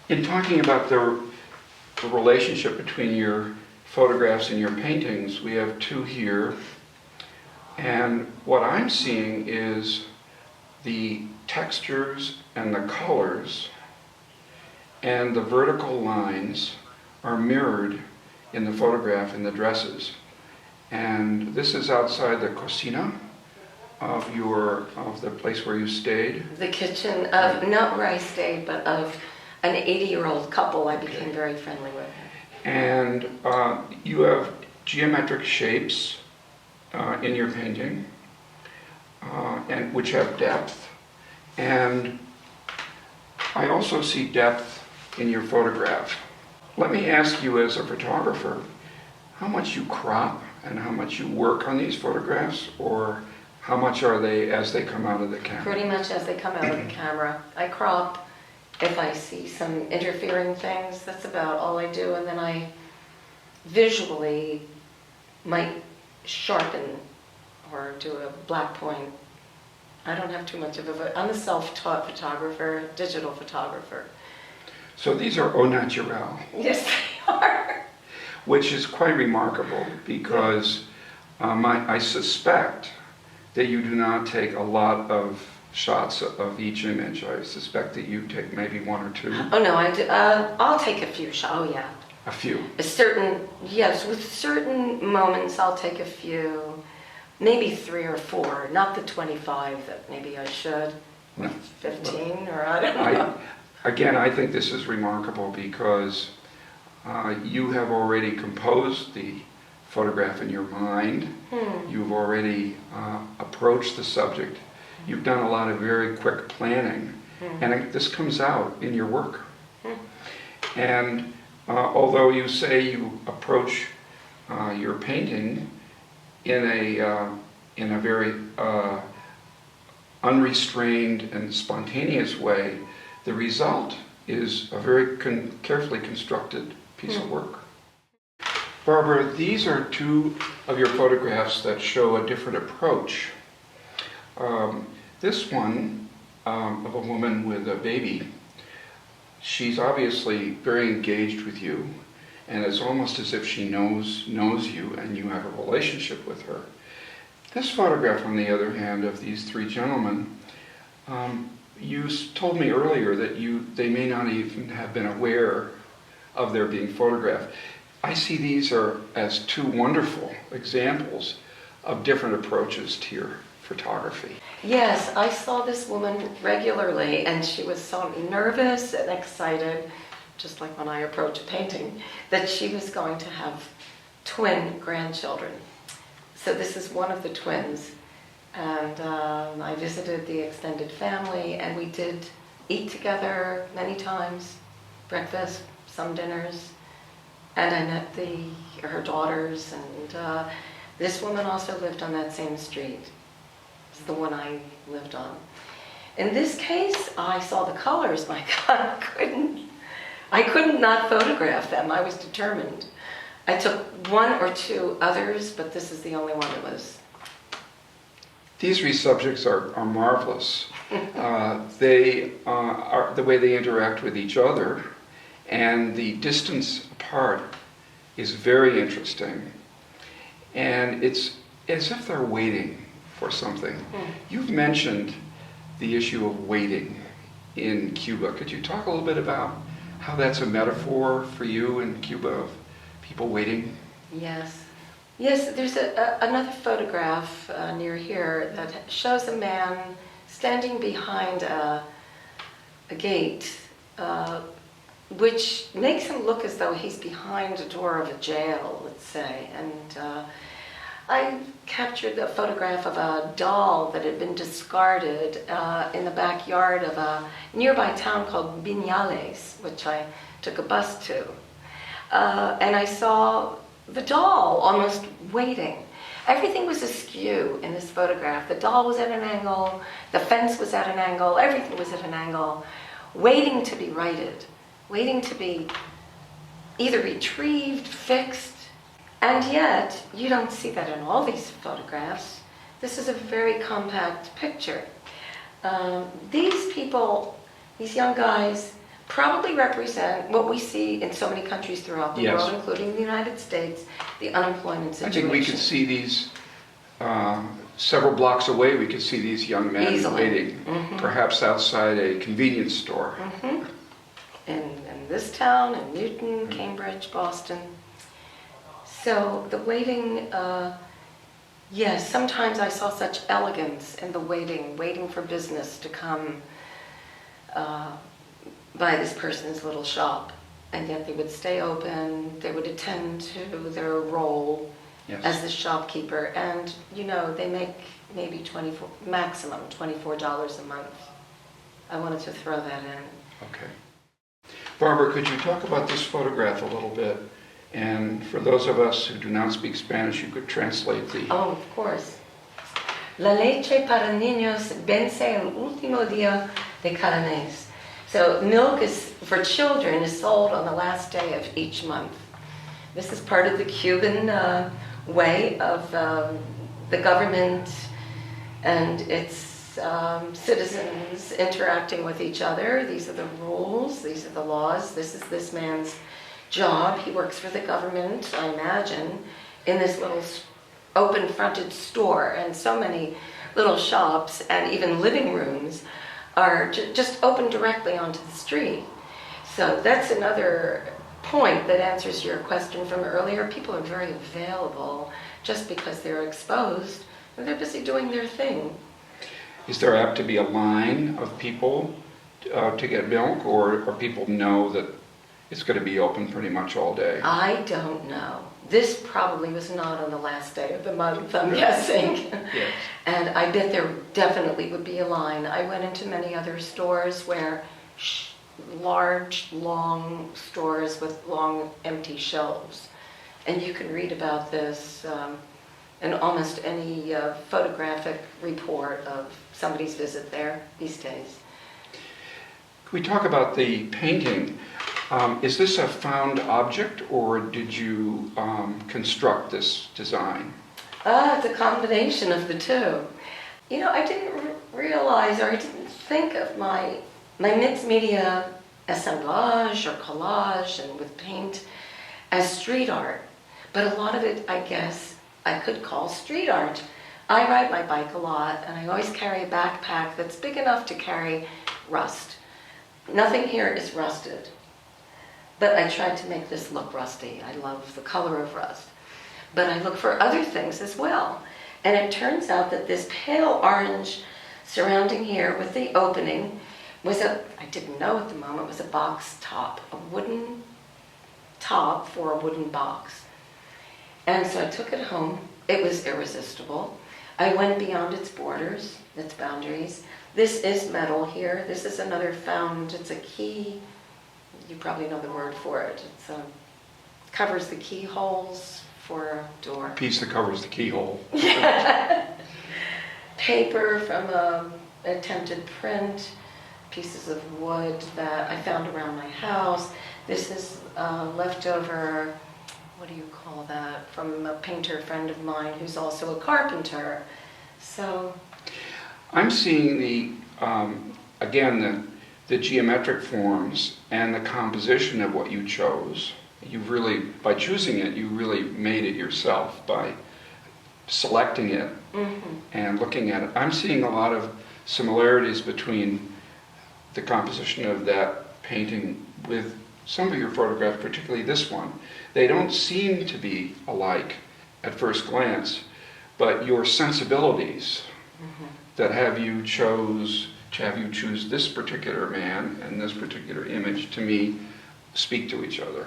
In talking about the relationship between your photographs and your paintings, we have two here. And what I'm seeing is the textures and the colors and the vertical lines are mirrored in the photograph in the dresses. And this is outside the cocina of the place where you stayed. The kitchen of, not where I stayed, but of an 80-year-old couple I became very friendly with. And you have geometric shapes in your painting, and which have depth. And I also see depth in your photograph. Let me ask you, as a photographer, how much you crop and how much you work on these photographs, or how much are they as they come out of the camera? Pretty much as they come out of the camera. I crop if I see some interfering things. That's about all I do. And then I visually might sharpen or do a black point. I don't have too much of I'm a self-taught photographer, digital photographer. So these are au naturel. Yes, they are. Which is quite remarkable, because I suspect that you do not take a lot of shots of each image. I suspect that you take maybe one or two. Oh no, I do. I'll take a few shots. Oh yeah. A few. Yes, with certain moments I'll take a few, maybe 3 or 4, not the 25 that maybe I should, No. 15 or I don't know. Again, I think this is remarkable because you have already composed the photograph in your mind. You've already approached the subject. You've done a lot of very quick planning, and this comes out in your work. And although you say you approach your painting in a very unrestrained and spontaneous way, the result is a very carefully constructed piece of work. Barbara, these are two of your photographs that show a different approach. This one of a woman with a baby, she's obviously very engaged with you, and it's almost as if she knows you and you have a relationship with her. This photograph, on the other hand, of these three gentlemen, you told me earlier that they may not even have been aware of their being photographed. I see these as two wonderful examples of different approaches to your photography. Yes, I saw this woman regularly, and she was so nervous and excited, just like when I approach a painting, that she was going to have twin grandchildren. So this is one of the twins. And I visited the extended family, and we did eat together many times, breakfast, some dinners, and I met her daughters, and this woman also lived on that same street. It's the one I lived on. In this case, I saw the colors. My God, I couldn't not photograph them. I was determined. I took 1 or 2 others, but this is the only one that was. These three subjects are marvelous. They are the way they interact with each other, and the distance apart is very interesting. And it's as if they're waiting for something. You've mentioned the issue of waiting in Cuba. Could you talk a little bit about how that's a metaphor for you in Cuba, of people waiting? Yes. Yes, there's another photograph near here that shows a man standing behind a gate, which makes him look as though he's behind a door of a jail, let's say. And I captured a photograph of a doll that had been discarded in the backyard of a nearby town called Viñales, which I took a bus to. And I saw the doll almost waiting. Everything was askew in this photograph. The doll was at an angle, the fence was at an angle, everything was at an angle, waiting to be righted, waiting to be either retrieved, fixed. And yet, you don't see that in all these photographs. This is a very compact picture. These people, these young guys, probably represent what we see in so many countries throughout the Yes. world, including the United States, the unemployment I situation. think we could see these several blocks away. We could see these young men Easily. waiting, perhaps outside a convenience store. In this town, in Newton, Cambridge, Boston. So the waiting, yes, sometimes I saw such elegance in the waiting for business to come by this person's little shop. And yet they would stay open, they would attend to their role Yes. as the shopkeeper. And, you know, they make maybe maximum $24 a month. I wanted to throw that in. Okay. Barbara, could you talk about this photograph a little bit? And for those of us who do not speak Spanish, you could translate the... Oh, of course. La leche para niños vence el último día de cada mes. So milk is for children is sold on the last day of each month. This is part of the Cuban way of the government and its citizens interacting with each other. These are the rules, these are the laws, this is this man's job. He works for the government, I imagine, in this little open-fronted store, and so many little shops and even living rooms are just open directly onto the street. So that's another point that answers your question from earlier. People are very available just because they're exposed and they're busy doing their thing. Is there apt to be a line of people to get milk, or people know that it's going to be open pretty much all day? I don't know. This probably was not on the last day of the month, I'm guessing. Yes. And I bet there definitely would be a line. I went into many other stores where large, long stores with long, empty shelves. And you can read about this in almost any photographic report of somebody's visit there these days. Can we talk about the painting? Is this a found object, or did you construct this design? It's a combination of the two. You know, I didn't realize, or I didn't think of my mixed media assemblage or collage and with paint as street art. But a lot of it, I guess, I could call street art. I ride my bike a lot, and I always carry a backpack that's big enough to carry rust. Nothing here is rusted. But I tried to make this look rusty. I love the color of rust. But I look for other things as well. And it turns out that this pale orange surrounding here with the opening was I didn't know at the moment, was a box top, a wooden top for a wooden box. And so I took it home. It was irresistible. I went beyond its borders, its boundaries. This is metal here. This is another found, it's a key. You probably know the word for it. It covers the keyholes for a door. Piece that covers the keyhole. Paper from an attempted print, pieces of wood that I found around my house. This is leftover, what do you call that, from a painter friend of mine who's also a carpenter. So I'm seeing again, the geometric forms and the composition of what you chose. You've really, by choosing it, you really made it yourself by selecting it and looking at it. I'm seeing a lot of similarities between the composition of that painting with some of your photographs, particularly this one. They don't seem to be alike at first glance, but your sensibilities that have you choose this particular man and this particular image, to me, speak to each other.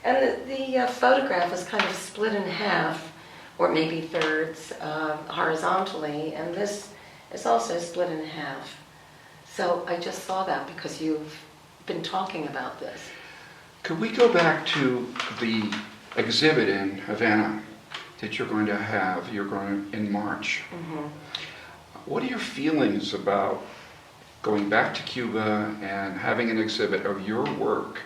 And the photograph is kind of split in half, or maybe thirds, horizontally, and this is also split in half. So I just saw that because you've been talking about this. Could we go back to the exhibit in Havana that you're going to have, in March? What are your feelings about going back to Cuba and having an exhibit of your work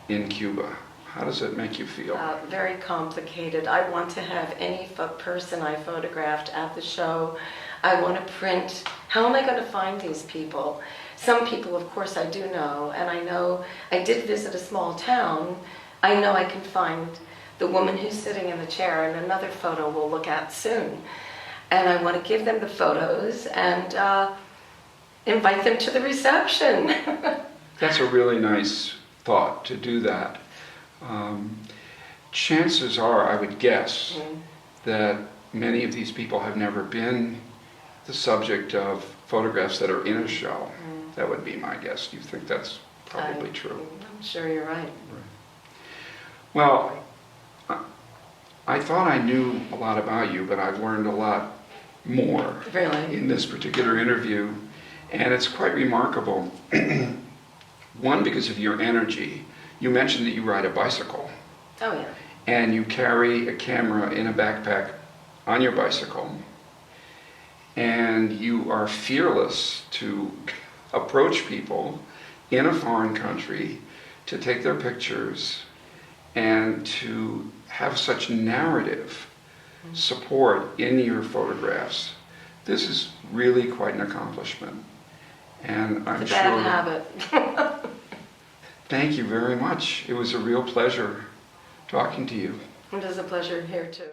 in Cuba? How does it make you feel? Very complicated. I want to have any person I photographed at the show. I want to print. How am I going to find these people? Some people, of course, I do know, and I know I did visit a small town. I know I can find the woman who's sitting in the chair, and another photo we'll look at soon. And I want to give them the photos and invite them to the reception. That's a really nice thought to do that. Chances are, I would guess, that many of these people have never been the subject of photographs that are in a show. That would be my guess. Do you think that's probably true? I'm sure you're right. Well, I thought I knew a lot about you, but I've learned a lot more Really? in this particular interview, and it's quite remarkable. One, because of your energy. You mentioned that you ride a bicycle. Oh, yeah. And you carry a camera in a backpack on your bicycle, and you are fearless to approach people in a foreign country to take their pictures and to have such narrative support in your photographs. This is really quite an accomplishment, and I'm It's a sure. bad habit. Thank you very much. It was a real pleasure talking to you. It is a pleasure here too.